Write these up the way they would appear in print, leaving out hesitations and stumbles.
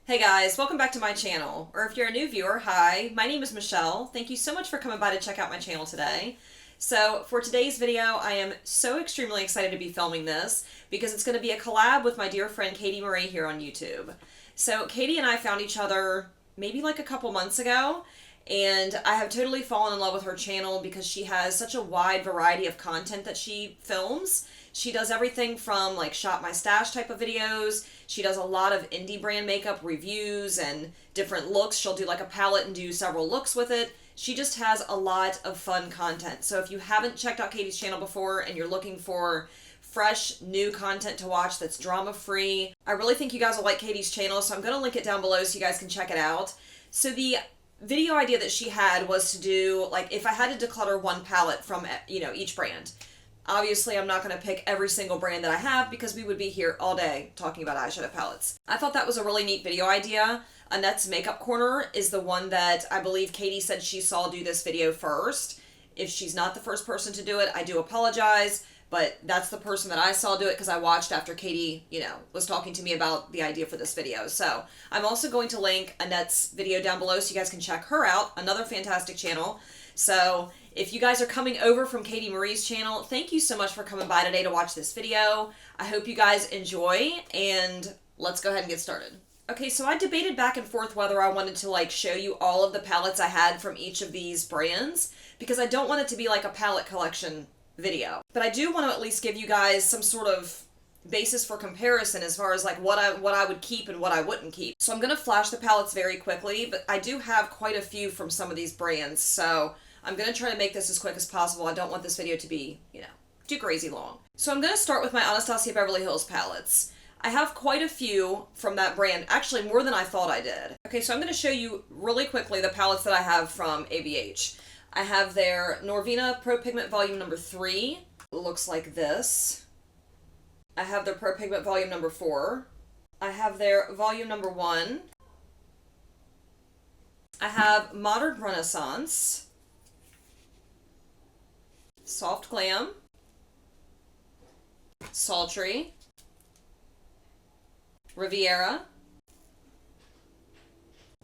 Hey guys, welcome back to my channel. Or if you're a new viewer, hi, my name is Michelle. Thank you so much for coming by to check out my channel today. So for today's video, I am so extremely excited to be filming this because it's going to be a collab with my dear friend Katie Marie here on YouTube. So Katie and I found each other maybe like a couple months ago, and I have totally fallen in love with her channel because she has such a wide variety of content that she films. She does everything from like shop my stash type of videos. She does a lot of indie brand makeup reviews and different looks. She'll do like a palette and do several looks with it. She just has a lot of fun content. So if you haven't checked out Katie's channel before and you're looking for fresh, new content to watch that's drama-free, I really think you guys will like Katie's channel, so I'm going to link it down below so you guys can check it out. So the video idea that she had was to do, like, if I had to declutter one palette from, each brand. Obviously, I'm not going to pick every single brand that I have because we would be here all day talking about eyeshadow palettes. I thought that was a really neat video idea. Annette's Makeup Corner is the one that I believe Katie said she saw do this video first. If she's not the first person to do it, I do apologize, but that's the person that I saw do it because I watched after Katie, was talking to me about the idea for this video. So I'm also going to link Annette's video down below so you guys can check her out. Another fantastic channel. So if you guys are coming over from Katie Marie's channel, thank you so much for coming by today to watch this video. I hope you guys enjoy, and let's go ahead and get started. Okay, so I debated back and forth whether I wanted to show you all of the palettes I had from each of these brands because I don't want it to be like a palette collection video. But I do want to at least give you guys some sort of basis for comparison as far as what I would keep and what I wouldn't keep. So I'm going to flash the palettes very quickly, but I do have quite a few from some of these brands, so I'm going to try to make this as quick as possible. I don't want this video to be, too crazy long. So I'm going to start with my Anastasia Beverly Hills palettes. I have quite a few from that brand, actually more than I thought I did. Okay, so I'm going to show you really quickly the palettes that I have from ABH. I have their Norvina Pro Pigment Volume number 3. It looks like this. I have their Pro Pigment Volume number 4. I have their Volume number 1. I have Modern Renaissance, Soft Glam, Sultry, Riviera.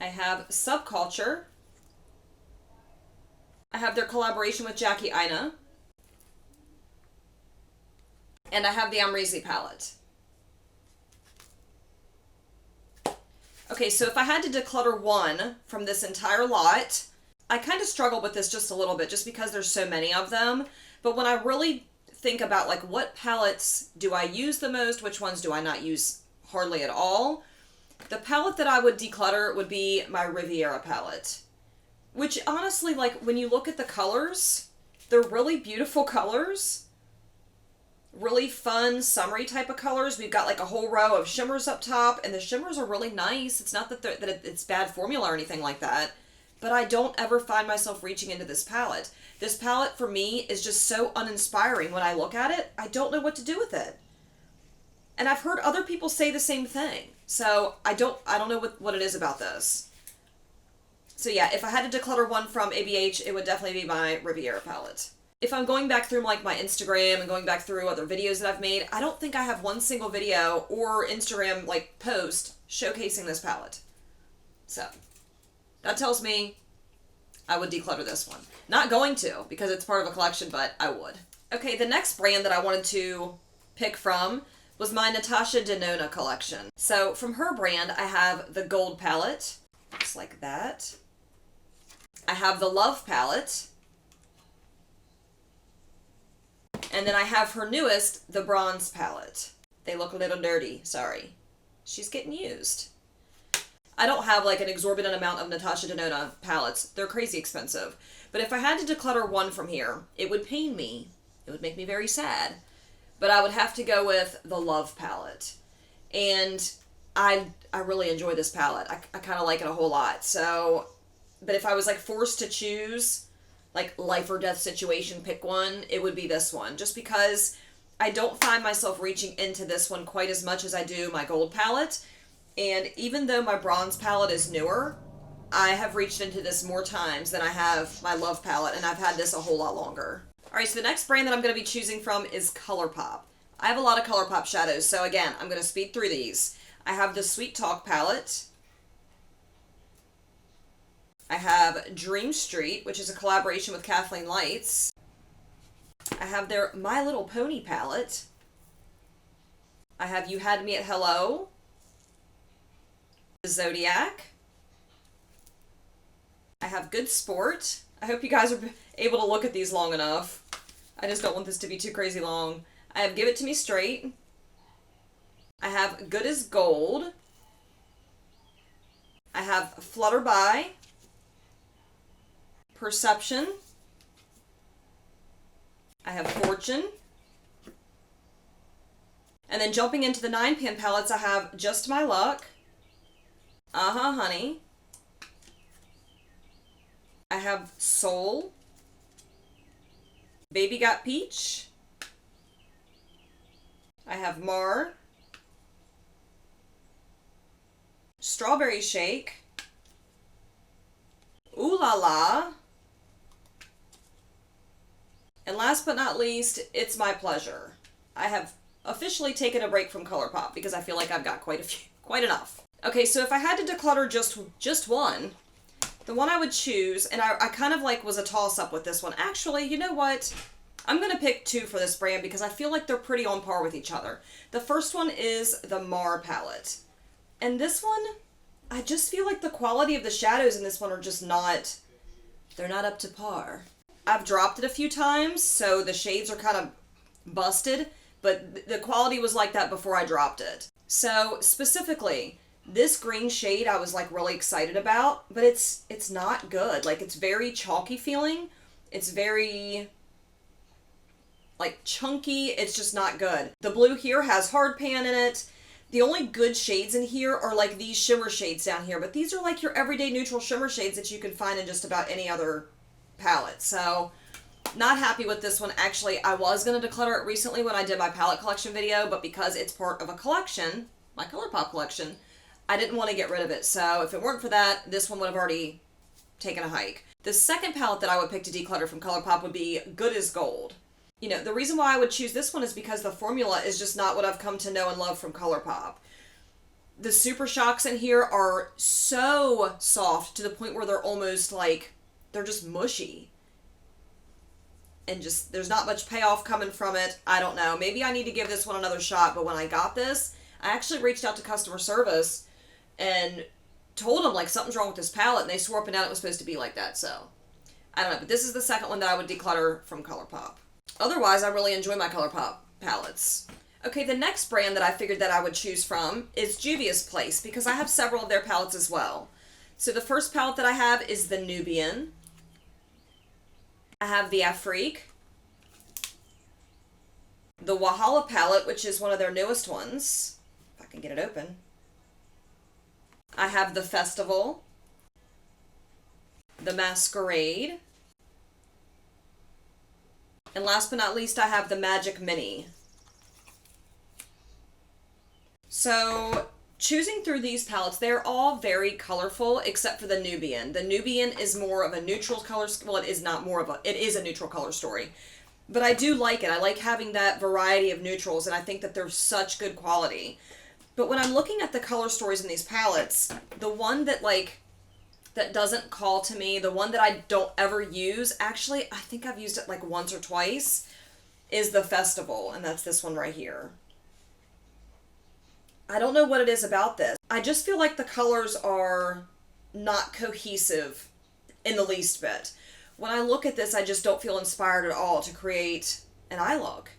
I have Subculture. I have their collaboration with Jackie Aina. And I have the Amrezy palette. Okay, so if I had to declutter one from this entire lot, I kind of struggle with this just a little bit just because there's so many of them. But when I really think about what palettes do I use the most, which ones do I not use hardly at all, the palette that I would declutter would be my Riviera palette. Which honestly, when you look at the colors, they're really beautiful colors. Really fun, summery type of colors. We've got a whole row of shimmers up top, and the shimmers are really nice. It's not that it's bad formula or anything like that, but I don't ever find myself reaching into this palette. This palette for me is just so uninspiring. When I look at it, I don't know what to do with it. And I've heard other people say the same thing. So I don't know what it is about this. So yeah, if I had to declutter one from ABH, it would definitely be my Riviera palette. If I'm going back through my Instagram and going back through other videos that I've made, I don't think I have one single video or Instagram post showcasing this palette. So that tells me I would declutter this one. Not going to because it's part of a collection, but I would. Okay, the next brand that I wanted to pick from was my Natasha Denona collection. So from her brand, I have the Gold palette. Looks like that. I have the Love palette. And then I have her newest, the Bronze palette. They look a little dirty, sorry. She's getting used. I don't have an exorbitant amount of Natasha Denona palettes. They're crazy expensive. But if I had to declutter one from here, it would pain me. It would make me very sad. But I would have to go with the Love palette. And I really enjoy this palette. I kind of like it a whole lot. So, but if I was forced to choose life or death situation, pick one, it would be this one. Just because I don't find myself reaching into this one quite as much as I do my Gold palette. And even though my Bronze palette is newer, I have reached into this more times than I have my Love palette, and I've had this a whole lot longer. Alright, so the next brand that I'm going to be choosing from is Colourpop. I have a lot of Colourpop shadows, so again, I'm going to speed through these. I have the Sweet Talk palette. I have Dream Street, which is a collaboration with Kathleen Lights. I have their My Little Pony palette. I have You Had Me at Hello. Zodiac. I have Good Sport. I hope you guys are able to look at these long enough. I just don't want this to be too crazy long. I have Give It To Me Straight. I have Good as Gold. I have Flutter By. Perception. I have Fortune. And then jumping into the 9-pan palettes, I have Just My Luck. Honey. I have Soul. Baby Got Peach. I have Mar. Strawberry Shake. Ooh La La. And last but not least, It's My Pleasure. I have officially taken a break from Colourpop because I feel like I've got quite enough. Okay, so if I had to declutter just one, the one I would choose, and I kind of like was a toss-up with this one. Actually, you know what? I'm going to pick two for this brand because I feel like they're pretty on par with each other. The first one is the Mar palette. And this one, I just feel like the quality of the shadows in this one are just not, they're not up to par. I've dropped it a few times, so the shades are kind of busted, but the quality was like that before I dropped it. So specifically, this green shade I was like really excited about, but it's not good. Like, it's very chalky feeling. It's very like chunky. It's just not good. The blue here has hard pan in it. The only good shades in here are like these shimmer shades down here, but these are like your everyday neutral shimmer shades that you can find in just about any other palette. So not happy with this one. Actually, I was going to declutter it recently when I did my palette collection video, but because it's part of a collection, my Colourpop collection, I didn't want to get rid of it. So if it weren't for that, this one would have already taken a hike. The second palette that I would pick to declutter from Colourpop would be Good as Gold. You know, the reason why I would choose this one is because the formula is just not what I've come to know and love from Colourpop. The Super Shocks in here are so soft to the point where they're almost like, they're just mushy. And just, there's not much payoff coming from it. I don't know. Maybe I need to give this one another shot, but when I got this, I actually reached out to customer service and told them, like, something's wrong with this palette, and they swore up and down it was supposed to be like that, so I don't know. But this is the second one that I would declutter from Colourpop. Otherwise, I really enjoy my Colourpop palettes. Okay, the next brand that I figured that I would choose from is Juvia's Place, because I have several of their palettes as well. So the first palette that I have is the Nubian. I have the Afrique. The Wahala palette, which is one of their newest ones. If I can get it open. I have the Festival. The Masquerade. And last but not least, I have the Magic Mini. So, choosing through these palettes, they're all very colorful except for the Nubian. The Nubian is more of a neutral color, well, it is not more of a, it is a neutral color story. But I do like it. I like having that variety of neutrals, and I think that they're such good quality. But when I'm looking at the color stories in these palettes, the one that that doesn't call to me, the one that I don't ever use, actually, I think I've used it like once or twice, is the Festival, and that's this one right here. I don't know what it is about this. I just feel like the colors are not cohesive in the least bit. When I look at this, I just don't feel inspired at all to create an eye look.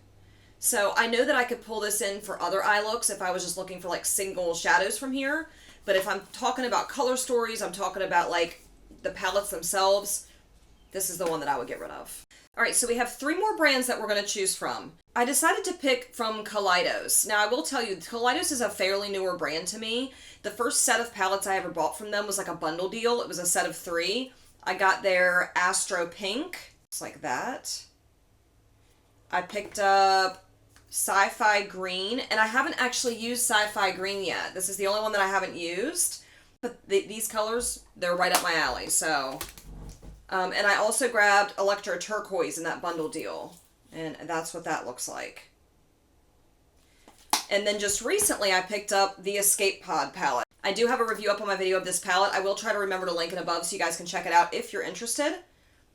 So I know that I could pull this in for other eye looks if I was just looking for like single shadows from here. But if I'm talking about color stories, I'm talking about like the palettes themselves, this is the one that I would get rid of. All right, so we have 3 more brands that we're going to choose from. I decided to pick from Kaleidos. Now, I will tell you, Kaleidos is a fairly newer brand to me. The first set of palettes I ever bought from them was like a bundle deal. It was a set of 3. I got their Astro Pink. It's like that. I picked up Sci-Fi Green, and I haven't actually used Sci-Fi Green yet. This is the only one that I haven't used. But these colors, they're right up my alley, so... and I also grabbed Electro Turquoise in that bundle deal. And that's what that looks like. And then just recently I picked up the Escape Pod palette. I do have a review up on my video of this palette. I will try to remember to link it above so you guys can check it out if you're interested.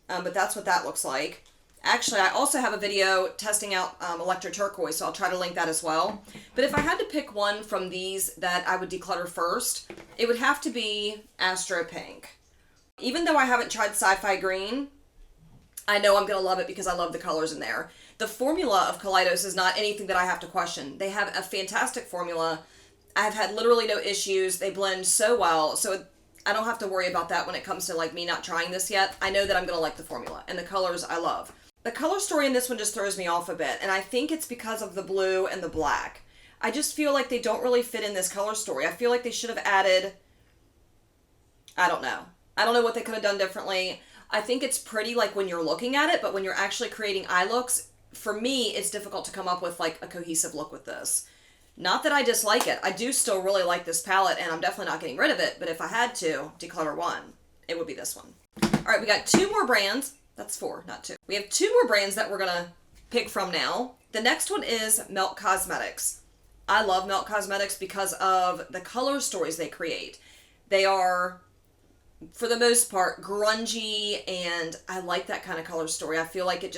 But that's what that looks like. Actually, I also have a video testing out Electro Turquoise, so I'll try to link that as well. But if I had to pick one from these that I would declutter first, it would have to be Astro Pink. Even though I haven't tried Sci-Fi Green, I know I'm going to love it because I love the colors in there. The formula of Kaleidos is not anything that I have to question. They have a fantastic formula. I've had literally no issues. They blend so well, so I don't have to worry about that when it comes to like me not trying this yet. I know that I'm going to like the formula, and the colors I love. The color story in this one just throws me off a bit, and I think it's because of the blue and the black. I just feel like they don't really fit in this color story. I feel like they should have added, I don't know. I don't know what they could have done differently. I think it's pretty like when you're looking at it, but when you're actually creating eye looks, for me, it's difficult to come up with like a cohesive look with this. Not that I dislike it. I do still really like this palette, and I'm definitely not getting rid of it, but if I had to declutter one, it would be this one. All right, we got two more brands. That's 4, not 2. We have 2 more brands that we're going to pick from now. The next one is Melt Cosmetics. I love Melt Cosmetics because of the color stories they create. They are, for the most part, grungy, and I like that kind of color story. I feel like it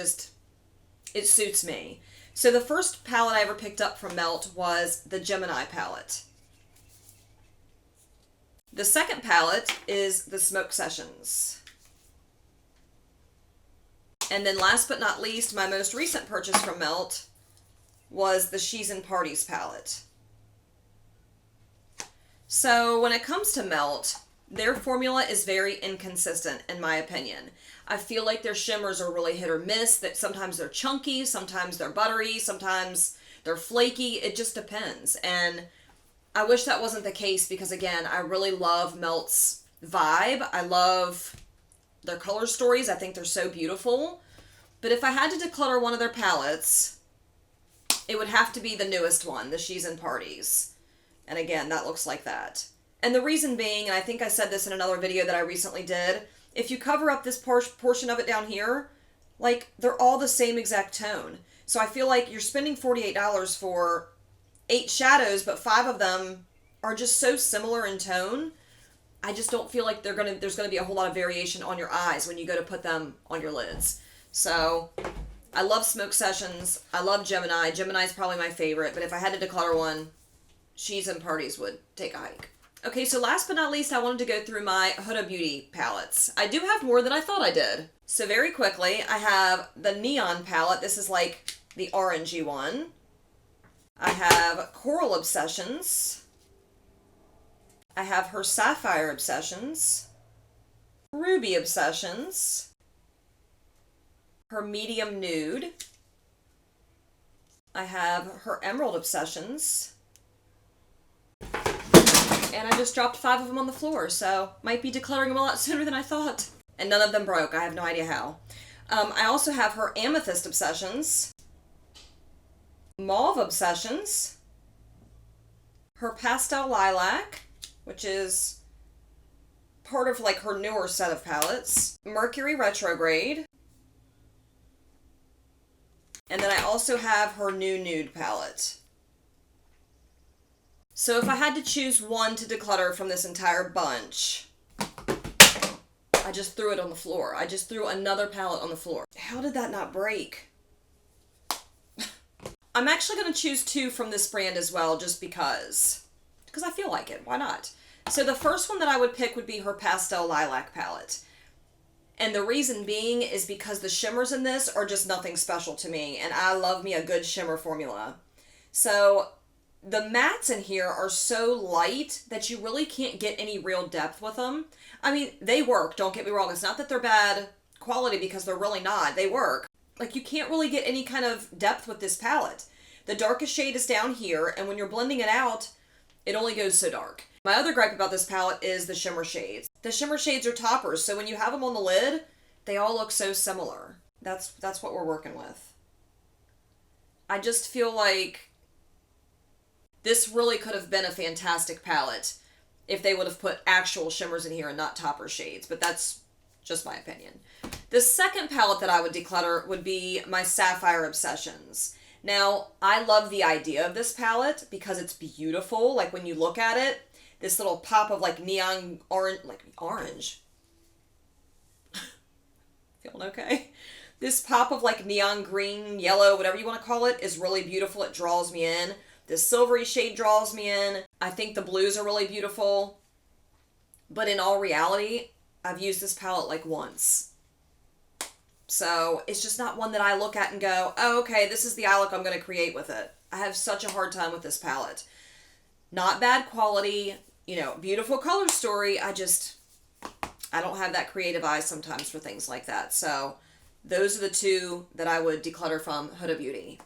suits me. So the first palette I ever picked up from Melt was the Gemini palette. The second palette is the Smoke Sessions. And then last but not least, my most recent purchase from Melt was the She's in Parties palette. So when it comes to Melt, their formula is very inconsistent in my opinion. I feel like their shimmers are really hit or miss, that sometimes they're chunky, sometimes they're buttery, sometimes they're flaky. It just depends. And I wish that wasn't the case because again, I really love Melt's vibe. I love their color stories. I think they're so beautiful. But if I had to declutter one of their palettes, it would have to be the newest one, the She's in Parties. And again, that looks like that. And the reason being, and I think I said this in another video that I recently did, if you cover up this portion of it down here, like they're all the same exact tone. So I feel like you're spending $48 for 8 shadows, but 5 of them are just so similar in tone. I just don't feel like there's going to be a whole lot of variation on your eyes when you go to put them on your lids. So I love Smoke Sessions. I love Gemini. Gemini's probably my favorite, but if I had to declutter one, She's in Parties would take a hike. Okay, so last but not least, I wanted to go through my Huda Beauty palettes. I do have more than I thought I did. So very quickly, I have the Neon palette. This is like the orangey one. I have Coral Obsessions. I have her Sapphire Obsessions, Ruby Obsessions, her Medium Nude. I have her Emerald Obsessions. And I just dropped 5 of them on the floor, so might be decluttering them a lot sooner than I thought. And none of them broke. I have no idea how. I also have her Amethyst Obsessions, Mauve Obsessions, her Pastel Lilac, which is part of like her newer set of palettes, Mercury Retrograde, and then I also have her new Nude palette. So if I had to choose one to declutter from this entire bunch, I just threw it on the floor. I just threw another palette on the floor. How did that not break? I'm actually going to choose 2 from this brand as well, just because I feel like it. Why not? So the first one that I would pick would be her Pastel Lilac palette. And the reason being is because the shimmers in this are just nothing special to me, and I love me a good shimmer formula. So the mattes in here are so light that you really can't get any real depth with them. I mean, they work, don't get me wrong. It's not that they're bad quality because they're really not. They work. Like, you can't really get any kind of depth with this palette. The darkest shade is down here, and when you're blending it out, it only goes so dark. My other gripe about this palette is the shimmer shades. The shimmer shades are toppers, so when you have them on the lid, they all look so similar. That's what we're working with. I just feel like this really could have been a fantastic palette if they would have put actual shimmers in here and not topper shades, but that's just my opinion. The second palette that I would declutter would be my Sapphire Obsessions. Now, I love the idea of this palette because it's beautiful. Like when you look at it, this little pop of like neon orange, like orange. Feeling okay? This pop of like neon green, yellow, whatever you want to call it, is really beautiful. It draws me in. This silvery shade draws me in. I think the blues are really beautiful. But in all reality, I've used this palette like once. So it's just not one that I look at and go, oh, okay, this is the eye look I'm going to create with it. I have such a hard time with this palette. Not bad quality, beautiful color story. I don't have that creative eye sometimes for things like that. So those are the two that I would declutter from Huda Beauty.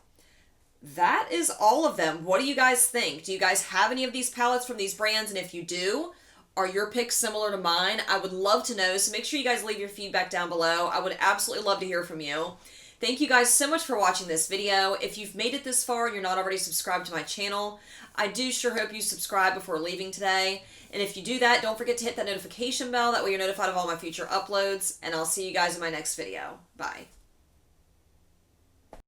That is all of them. What do you guys think? Do you guys have any of these palettes from these brands? And if you do, are your picks similar to mine? I would love to know, so make sure you guys leave your feedback down below. I would absolutely love to hear from you. Thank you guys so much for watching this video. If you've made it this far and you're not already subscribed to my channel, I do sure hope you subscribe before leaving today. And if you do that, don't forget to hit that notification bell. That way you're notified of all my future uploads. And I'll see you guys in my next video. Bye.